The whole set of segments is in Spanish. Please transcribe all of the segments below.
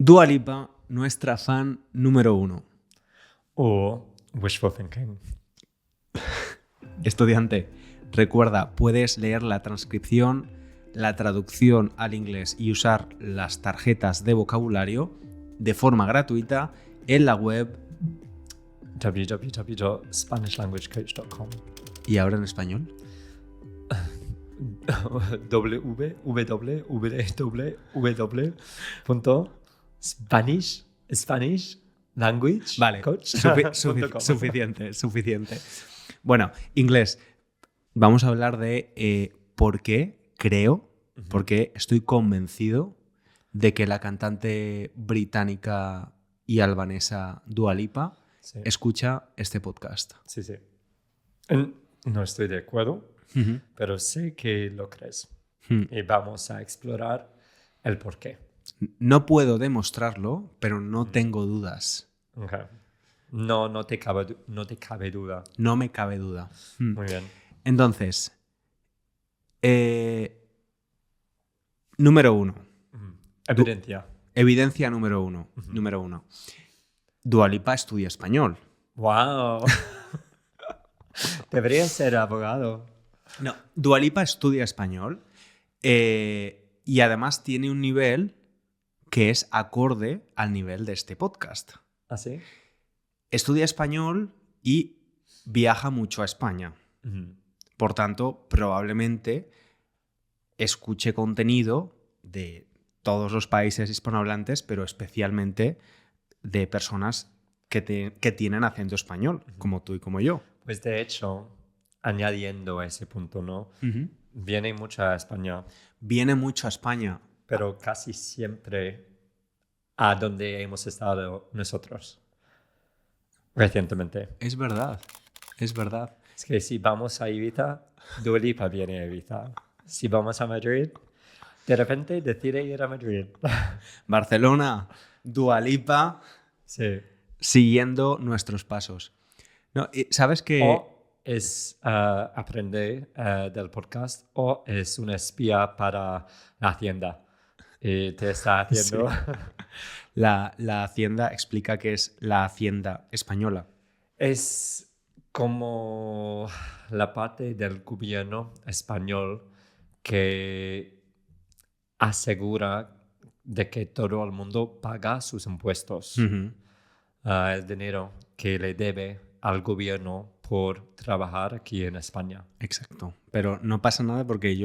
Dua Lipa, nuestra fan número 1. O wishful thinking. Estudiante, recuerda, puedes leer la transcripción, la traducción al inglés y usar las tarjetas de vocabulario de forma gratuita en la web www.spanishlanguagecoach.com. ¿Y ahora en español? www.spanishlanguagecoach.com. Suficiente. Bueno, inglés. Vamos a hablar de por qué creo, porque estoy convencido de que la cantante británica y albanesa Dua Lipa escucha este podcast. Sí. No estoy de acuerdo, pero sé que lo crees. Y vamos a explorar el por qué. No puedo demostrarlo, pero no tengo dudas. Okay. No te cabe duda. No me cabe duda. Muy bien. Entonces, número 1. Evidencia número uno. Número 1. Dua Lipa estudia español. ¡Wow! Debería ser abogado. No, Dua Lipa estudia español y además tiene un nivel que es acorde al nivel de este podcast. ¿Ah, sí? Estudia español y viaja mucho a España. Por tanto, probablemente escuche contenido de todos los países hispanohablantes, pero especialmente de personas que tienen acento español, como tú y como yo. Pues de hecho, añadiendo a ese punto, ¿no? Viene mucho a España. Viene mucho a España. Pero casi siempre a donde hemos estado nosotros recientemente. Es verdad. Es que si vamos a Ibiza, Dua Lipa viene a Ibiza. Si vamos a Madrid, de repente decide ir a Madrid. Barcelona, Dua Lipa, sí. Siguiendo nuestros pasos. No, ¿sabes qué? O es aprender del podcast o es una espía para la Hacienda. Y te está haciendo... Sí. La Hacienda explica que es la Hacienda española. Es como la parte del gobierno español que asegura de que todo el mundo paga sus impuestos. El dinero que le debe al gobierno por trabajar aquí en España. Exacto. Pero no pasa nada porque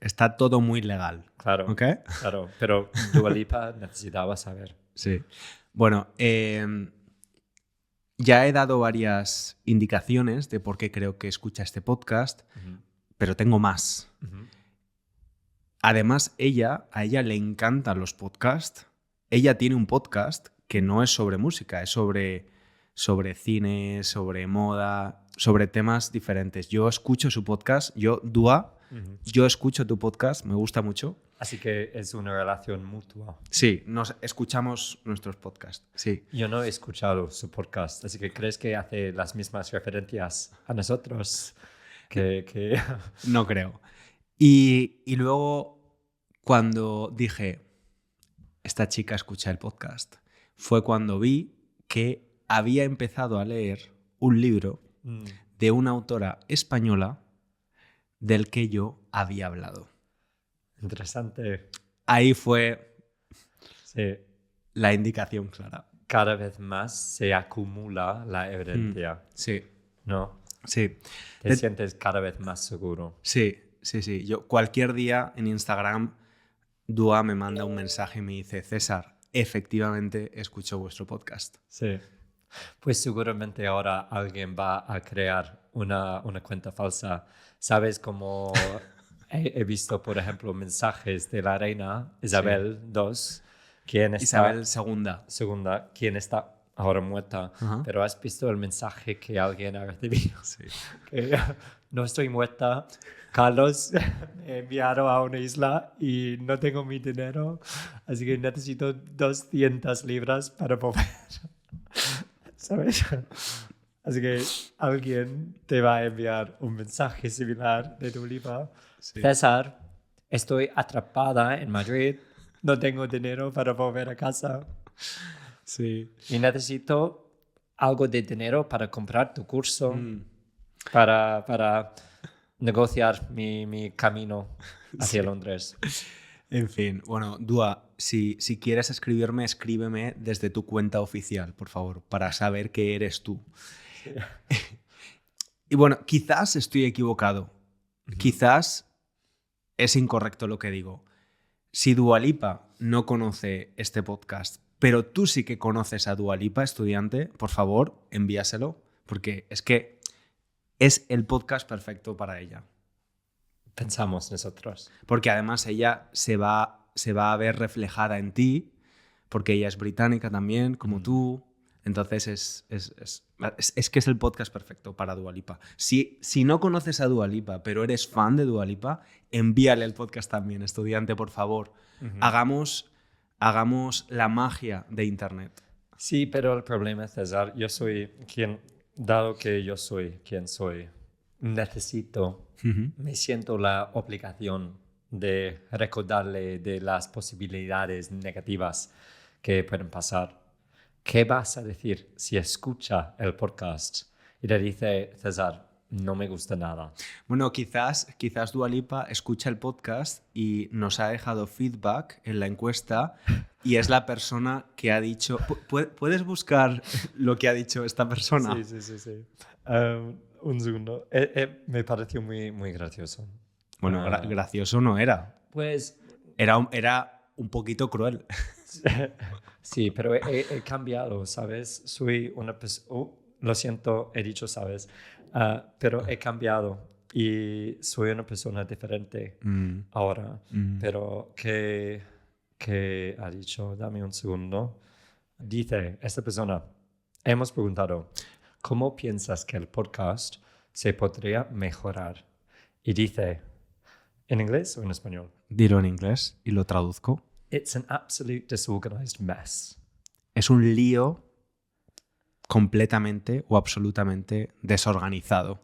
está todo muy legal. Claro, ¿Ok? claro. Pero Dua Lipa necesitaba saber. Sí. Bueno, ya he dado varias indicaciones de por qué creo que escucha este podcast, pero tengo más. Además, a ella le encantan los podcasts. Ella tiene un podcast que no es sobre música, es sobre cine, sobre moda, sobre temas diferentes. Yo escucho su podcast, Dua, yo escucho tu podcast, me gusta mucho. Así que es una relación mutua. Sí, nos escuchamos nuestros podcasts, sí. Yo no he escuchado su podcast, así que ¿crees que hace las mismas referencias a nosotros? que... No creo. Y luego, cuando dije, esta chica escucha el podcast, fue cuando vi que había empezado a leer un libro de una autora española del que yo había hablado. Interesante. Ahí fue la indicación clara. Cada vez más se acumula la evidencia. Sí. ¿No? Sí. Te sientes cada vez más seguro. Sí. Yo cualquier día en Instagram, Dua me manda un mensaje y me dice, César, efectivamente escucho vuestro podcast. Sí. Pues seguramente ahora alguien va a crear una cuenta falsa. ¿Sabes cómo he visto, por ejemplo, mensajes de la reina Isabel II? Isabel II, quien está ahora muerta. Pero has visto el mensaje que alguien ha recibido. Sí. Que no estoy muerta. Carlos me enviaron a una isla y no tengo mi dinero, así que necesito 200 libras para poder. ¿Sabes? Así que alguien te va a enviar un mensaje similar de Dua Lipa. Sí. César, estoy atrapada en Madrid. no tengo dinero para volver a casa. Sí. Y necesito algo de dinero para comprar tu curso, para negociar mi camino hacia Londres. En fin, bueno, Dua, si quieres escribirme, escríbeme desde tu cuenta oficial, por favor, para saber que eres tú. Sí. Y bueno, quizás estoy equivocado. Quizás es incorrecto lo que digo. Si Dua Lipa no conoce este podcast, pero tú sí que conoces a Dua Lipa, estudiante, por favor, envíaselo, porque es que es el podcast perfecto para ella. Pensamos nosotros. Porque además ella se va a ver reflejada en ti, porque ella es británica también, como tú. Entonces es que es el podcast perfecto para Dua Lipa. Si no conoces a Dua Lipa, pero eres fan de Dua Lipa, envíale el podcast también, estudiante, por favor. Hagamos la magia de Internet. Sí, pero el problema, César, dado que yo soy quien soy, me siento la obligación de recordarle de las posibilidades negativas que pueden pasar. ¿Qué vas a decir si escucha el podcast y le dice, César, no me gusta nada? Bueno, quizás Dua Lipa escucha el podcast y nos ha dejado feedback en la encuesta y es la persona que ha dicho... ¿Puedes buscar lo que ha dicho esta persona? Sí. Un segundo. Me pareció muy, muy gracioso. Bueno, gracioso no era. Pues... Era un poquito cruel. Sí, pero he cambiado, ¿sabes? Soy una persona... lo siento, he dicho, ¿sabes? Pero he cambiado y soy una persona diferente ahora. Pero ¿qué ha dicho? Dame un segundo. Dice esta persona, hemos preguntado, ¿cómo piensas que el podcast se podría mejorar? Y dice, ¿en inglés o en español? Dilo en inglés y lo traduzco. It's an absolute disorganized mess. Es un lío completamente o absolutamente desorganizado.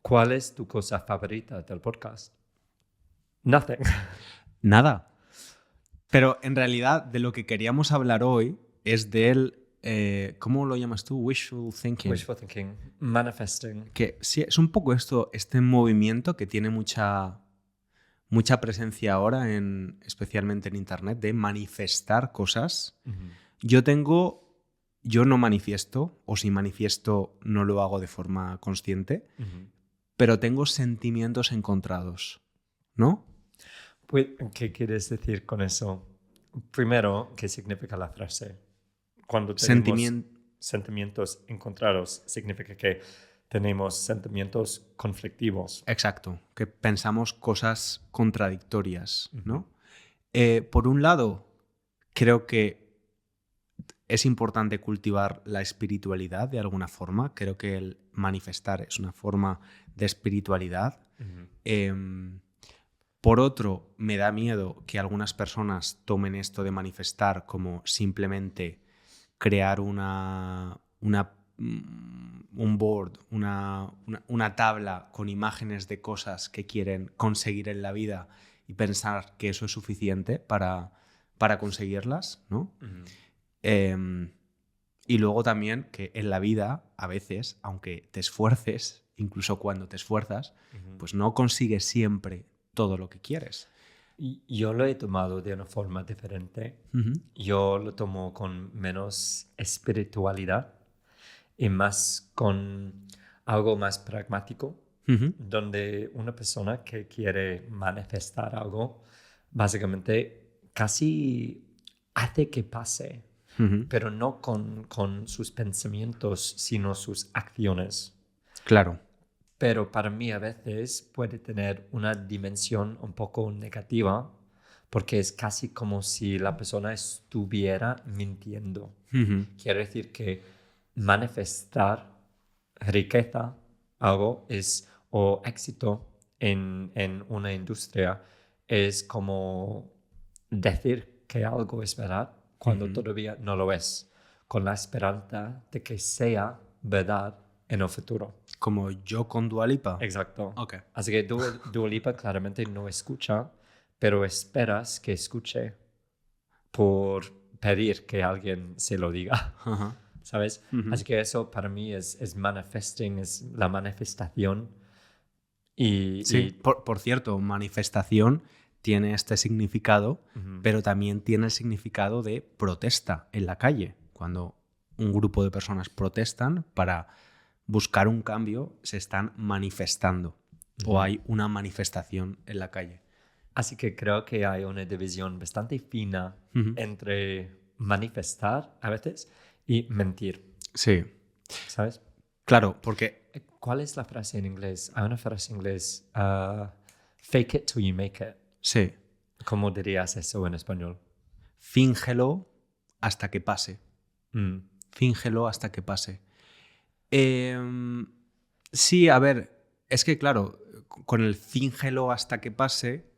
¿Cuál es tu cosa favorita del podcast? Nothing. Nada. Pero en realidad de lo que queríamos hablar hoy es del... ¿cómo lo llamas tú? Wishful thinking. Wishful thinking. Manifesting. Que sí, es un poco este movimiento que tiene mucha presencia ahora, especialmente en Internet, de manifestar cosas. Yo no manifiesto, o si manifiesto no lo hago de forma consciente, pero tengo sentimientos encontrados, ¿no? Pues, ¿qué quieres decir con eso? Primero, ¿qué significa la frase? Cuando tenemos sentimientos encontrados, significa que tenemos sentimientos conflictivos. Exacto, que pensamos cosas contradictorias, ¿no? Por un lado, creo que es importante cultivar la espiritualidad de alguna forma. Creo que el manifestar es una forma de espiritualidad. Por otro, me da miedo que algunas personas tomen esto de manifestar como simplemente crear un board, una tabla con imágenes de cosas que quieren conseguir en la vida y pensar que eso es suficiente para conseguirlas, ¿no? Y luego también que en la vida, a veces, aunque te esfuerces, incluso cuando te esfuerzas, pues no consigues siempre todo lo que quieres. Yo lo he tomado de una forma diferente. Yo lo tomo con menos espiritualidad y más con algo más pragmático, donde una persona que quiere manifestar algo, básicamente casi hace que pase, pero no con sus pensamientos, sino sus acciones. Claro. Pero para mí a veces puede tener una dimensión un poco negativa porque es casi como si la persona estuviera mintiendo. Quiere decir que manifestar riqueza, algo o éxito en una industria es como decir que algo es verdad cuando todavía no lo es, con la esperanza de que sea verdad en el futuro. Como yo con Dua Lipa. Exacto. Okay. Así que Dua Lipa claramente no escucha, pero esperas que escuche. por pedir que alguien se lo diga, Ajá. ¿sabes? Así que eso para mí es manifesting, es la manifestación. Sí, por cierto, manifestación tiene este significado, pero también tiene el significado de protesta en la calle. Cuando un grupo de personas protestan para buscar un cambio, se están manifestando o hay una manifestación en la calle. Así que creo que hay una división bastante fina entre manifestar a veces y mentir, Sí, ¿sabes? claro, porque ¿Cuál es la frase en inglés? Hay una frase en inglés, fake it till you make it. sí, ¿Cómo dirías eso en español? fíngelo hasta que pase. Mm. Fíngelo hasta que pase. Sí, a ver, es que claro, con el fíngelo hasta que pase,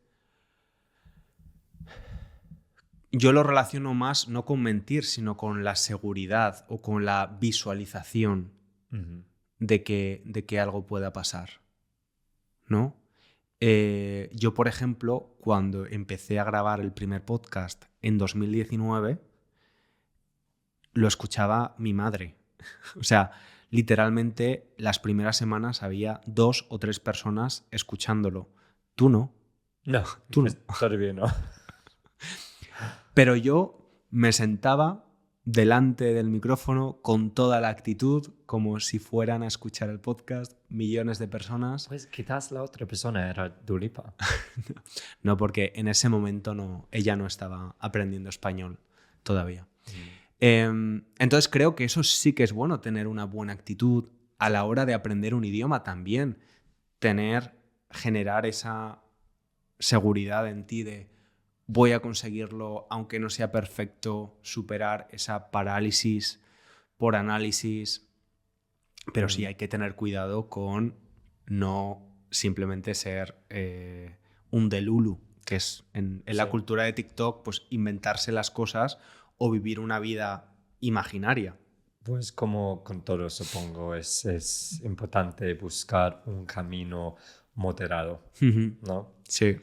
yo lo relaciono más no con mentir, sino con la seguridad o con la visualización de que algo pueda pasar, ¿no? Yo, por ejemplo, cuando empecé a grabar el primer podcast en 2019, lo escuchaba mi madre. O sea, literalmente las primeras semanas había 2 o 3 personas escuchándolo. Tú no. No, Tú no. todavía no. Pero yo me sentaba delante del micrófono con toda la actitud, como si fueran a escuchar el podcast millones de personas. Pues quizás la otra persona era Dua Lipa. No, porque en ese momento ella no estaba aprendiendo español todavía. Entonces creo que eso sí que es bueno, tener una buena actitud a la hora de aprender un idioma también. Generar esa seguridad en ti de voy a conseguirlo aunque no sea perfecto, superar esa parálisis por análisis. Pero sí hay que tener cuidado con no simplemente ser un delulu, que es en la cultura de TikTok, pues inventarse las cosas o vivir una vida imaginaria. Pues como con todo, supongo, es importante buscar un camino moderado, ¿no? Sí.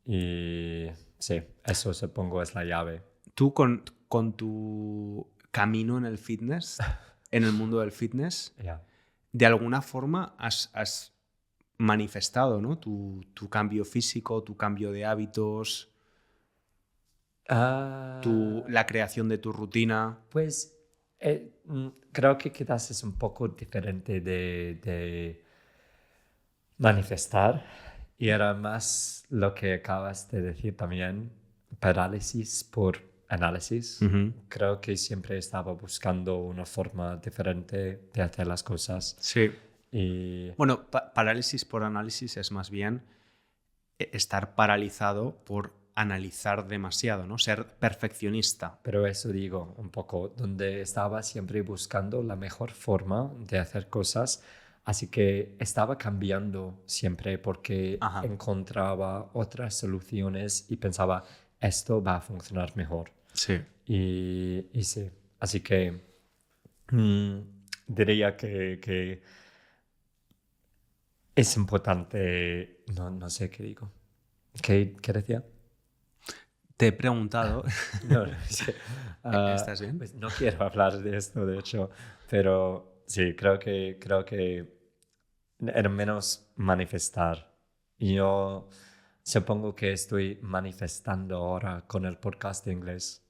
Y sí, eso supongo es la llave. Tú con tu camino en el fitness, en el mundo del fitness, de alguna forma has manifestado, ¿no? Tu cambio físico, tu cambio de hábitos, la creación de tu rutina. Pues creo que quizás es un poco diferente de manifestar y era más lo que acabas de decir también, parálisis por análisis. Creo que siempre estaba buscando una forma diferente de hacer las cosas. Sí. Y Bueno, parálisis por análisis es más bien estar paralizado por analizar demasiado, ¿no? Ser perfeccionista. pero eso digo, un poco, donde estaba siempre buscando la mejor forma de hacer cosas, así que estaba cambiando siempre porque encontraba otras soluciones y pensaba, esto va a funcionar mejor. Sí. Y sí, así que diría que es importante, no sé qué digo. ¿Qué decía? Te he preguntado. No, es que, ¿Estás bien? pues no quiero hablar de esto, de hecho, pero sí, creo que era menos manifestar. Yo supongo que estoy manifestando ahora con el podcast de inglés.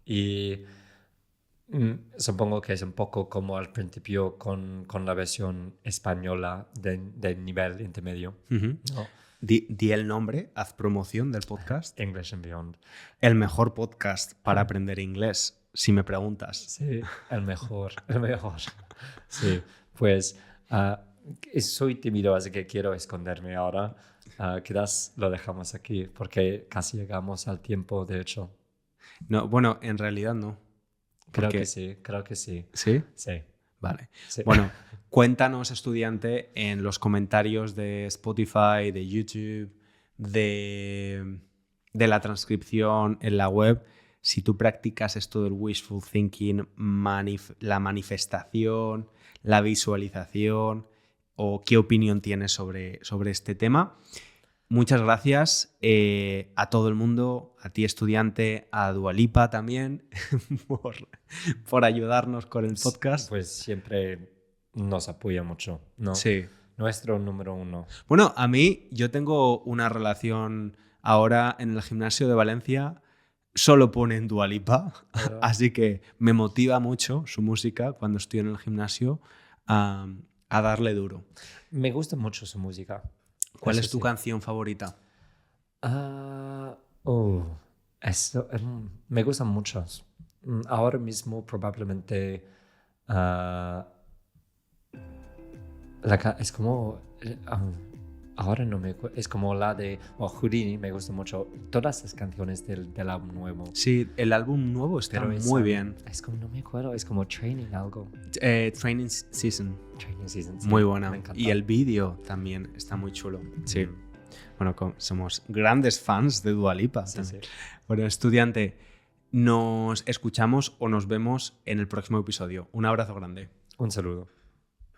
Y supongo que es un poco como al principio con la versión española de nivel intermedio. ¿No? Di el nombre, haz promoción del podcast. English and Beyond. El mejor podcast para aprender inglés, si me preguntas. Sí, el mejor. Sí, pues soy tímido, así que quiero esconderme ahora. Quizás lo dejamos aquí porque casi llegamos al tiempo, de hecho. No, bueno, en realidad no. Creo que sí. ¿Sí? Sí. Vale. Sí. Bueno, cuéntanos, estudiante, en los comentarios de Spotify, de YouTube, de la transcripción en la web, si tú practicas esto del wishful thinking, la manifestación, la visualización, o qué opinión tienes sobre este tema. Muchas gracias a todo el mundo, a ti estudiante, a Dua Lipa también, por ayudarnos con el podcast. Pues siempre nos apoya mucho, ¿no? Sí. Nuestro número 1. Bueno, a mí yo tengo una relación ahora en el gimnasio de Valencia, solo ponen Dua Lipa, así que me motiva mucho su música cuando estoy en el gimnasio a darle duro. Me gusta mucho su música. ¿Cuál es tu canción favorita? Me gustan muchas. Ahora mismo probablemente es como ahora no me acuerdo, es como la de Houdini, me gusta mucho todas las canciones del álbum nuevo. Sí, el álbum nuevo está muy bien. Es como, no me acuerdo, es como Training algo. Training Season. Training Season, sí, muy buena. me encanta. Y el vídeo también está muy chulo. Sí. Bueno, somos grandes fans de Dua Lipa. Sí. Bueno, estudiante, nos escuchamos o nos vemos en el próximo episodio. Un abrazo grande. Un saludo.